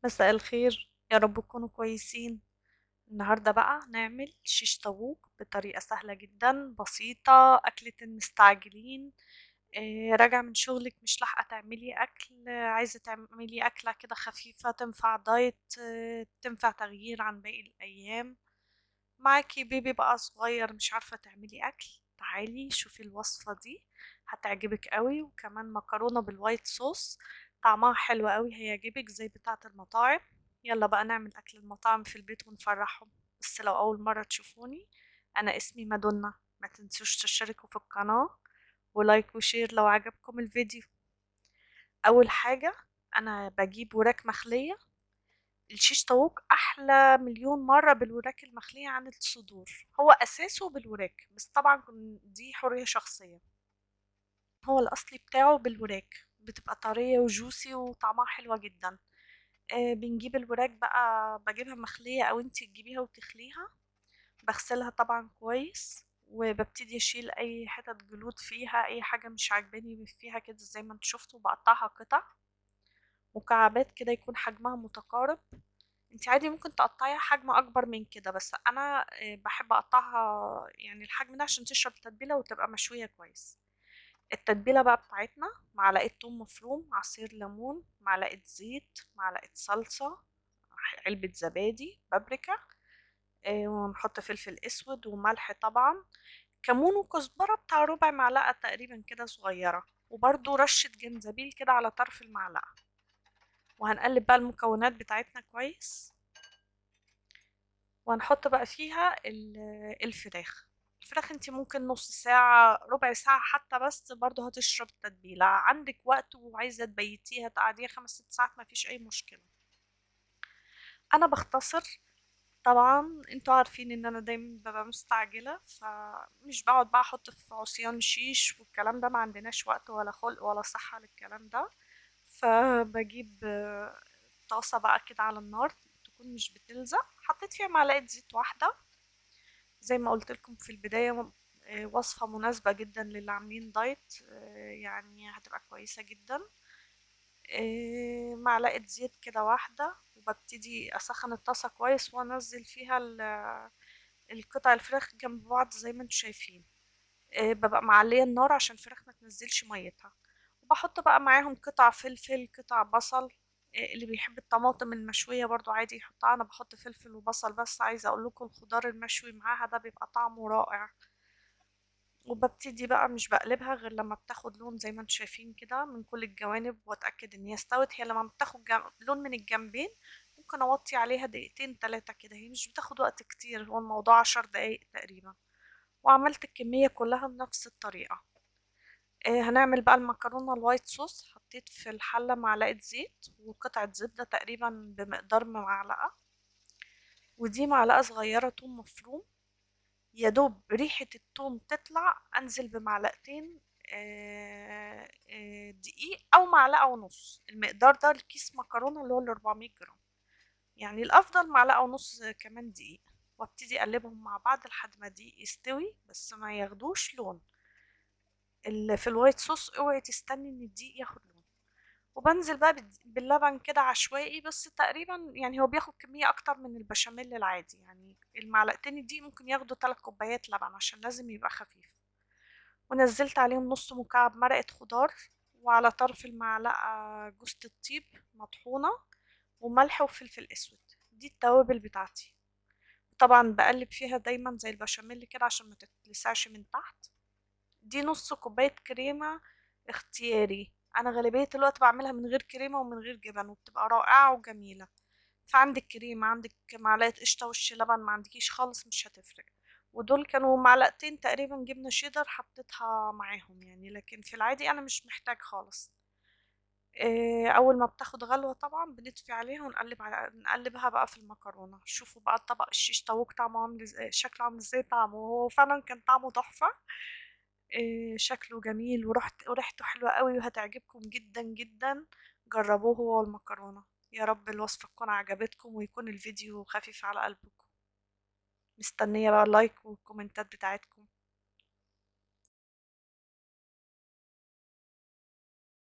مساء الخير، يا رب تكونوا كويسين. النهاردة بقى نعمل شيش طاووق بطريقة سهلة جدا بسيطة، أكلة المستعجلين. راجعة من شغلك مش لاحقة تعملي أكل، عايزة تعملي أكلة كده خفيفة تنفع دايت، تنفع تغيير عن باقي الأيام. معاكي بيبي بقى صغير مش عارفة تعملي أكل، تعالي شوفي الوصفة دي هتعجبك قوي. وكمان مكرونة بالوايت صوص طعمها حلو قوي، هيعجبك زي بتاعة المطاعم. يلا بقى نعمل أكل المطاعم في البيت ونفرحهم. بس لو أول مرة تشوفوني، أنا اسمي مادونا. ما تنسوش تشتركوا في القناة ولايك وشير لو عجبكم الفيديو. أول حاجة، أنا بجيب وراك مخلية. الشيش طاووق احلى مليون مرة بالوراك المخلية عن الصدور. هو اساسه بالوراك بس طبعا دي حرية شخصية. هو الاصلي بتاعه بالوراك، بتبقى طرية وجوسي وطعمها حلوة جدا. بنجيب الوراك بقى، بجيبها مخلية او انتي تجيبيها وتخليها. بغسلها طبعا كويس، وببتدي اشيل اي حتت جلود فيها، اي حاجة مش عاجباني فيها كده زي ما انتوا شفتوا. بقطعها قطع مكعبات كده يكون حجمها متقارب. انت عادي ممكن تقطعيها حجم اكبر من كده، بس انا بحب اقطعها يعني الحجم ده عشان تشرب تتبيله وتبقى مشويه كويس. التتبيله بقى بتاعتنا: معلقه ثوم مفروم، عصير ليمون، معلقه زيت، معلقه صلصه، علبه زبادي، بابريكا، ونحط فلفل اسود وملح طبعا، كمون وكزبره بتاع ربع معلقه تقريبا كده صغيره، وبرده رشه جنزبيل كده على طرف المعلقه. وهنقلب بقى المكونات بتاعتنا كويس، وهنحط بقى فيها الفراخ. الفراخ انتي ممكن نص ساعة ربع ساعة حتى، بس برضو هتشرب تتبيلة. عندك وقت وعايزة تبيتيها تقعديها 5 6 ساعات مفيش أي مشكلة. أنا بختصر. طبعا انتوا عارفين ان انا دايما ببقى مستعجلة، فمش بقعد بقى احط في عصيان شيش والكلام ده، ما عندناش وقت ولا خلق ولا صحة للكلام ده. فبجيب طاسة بقى كده على النار، تكون مش بتلزق، حطيت فيها معلقة زيت واحدة. زي ما قلت لكم في البداية، وصفة مناسبة جدا للي عاملين دايت، يعني هتبقى كويسة جدا. معلقة زيت كده واحدة، وببتدي أسخن الطاسة كويس وأنزل فيها القطع الفراخ جنب بعض زي ما انتوا شايفين. ببقى معلية النار عشان الفراخ ما تنزلش ميتها. وبحط بقى معاهم قطع فلفل، قطع بصل. اللي بيحب الطماطم المشوية برضو عادي يحطها، أنا بحط فلفل وبصل بس. عايزة أقول لكم الخضار المشوي معاها ده بيبقى طعمه رائع. وببتدي بقى مش بقلبها غير لما بتاخد لون زي ما انتم شايفين كده من كل الجوانب، واتأكد ان هي استوت. هي لما بتاخد لون من الجنبين ممكن اوطي عليها دقيقتين 3 كده، هي مش بتاخد وقت كتير، هو الموضوع 10 دقايق تقريبا. وعملت الكمية كلها بنفس الطريقة. هنعمل بقى المكرونة الوايت صوص. حطيت في الحلة معلقة زيت وقطعة زبدة تقريبا بمقدار معلقة، ودي معلقة صغيرة توم مفروم. يا دوب ريحة التوم تطلع انزل بمعلقتين دقيق او معلقة ونص. المقدار ده الكيس مكرونة اللي هو 400 جرام، يعني الافضل معلقة ونص كمان دقيق. وابتدي اقلبهم مع بعض لحد ما الدقيق يستوي بس ما ياخدوش لون. في الوايت صوص اوعي تستني ان الدقيق ياخد لون. وبنزل بقى باللبن كده عشوائي بس تقريبا، يعني هو بياخد كمية اكتر من البشاميل العادي، يعني المعلقتين دي ممكن ياخدوا 3 كوبايات لبن عشان لازم يبقى خفيف. ونزلت عليهم نص مكعب مرقة خضار، وعلى طرف المعلقة جوزة الطيب مطحونة، وملح وفلفل اسود. دي التوابل بتاعتي. طبعا بقلب فيها دايما زي البشاميل كده عشان ما تتلسعش من تحت. دي نص كوباية كريمة اختياري، انا غالبية الوقت بعملها من غير كريمة ومن غير جبن وبتبقى رائعة وجميلة. فعندك كريمة، عندك معلقة قشطة، وش لبن ما عندكيش خالص مش هتفرق. ودول كانوا معلقتين تقريبا جبنة شيدر حطيتها معاهم يعني، لكن في العادي انا مش محتاج خالص. اول ما بتاخد غلوة طبعا بنطفي عليها نقلبها بقى في المكرونة. شوفوا بقى الطبق الشيش طاووق طعمه عامل ازاي، شكله عامل ازاي. طعمه هو فعلا كان طعمه تحفة. شكله جميل وريحته حلوة قوي وهتعجبكم جدا جدا. جربوه هو والمكرونة. يا رب الوصفة تكون عجبتكم ويكون الفيديو خفيف على قلبكم. مستنية بقى اللايك والكومنتات بتاعتكم.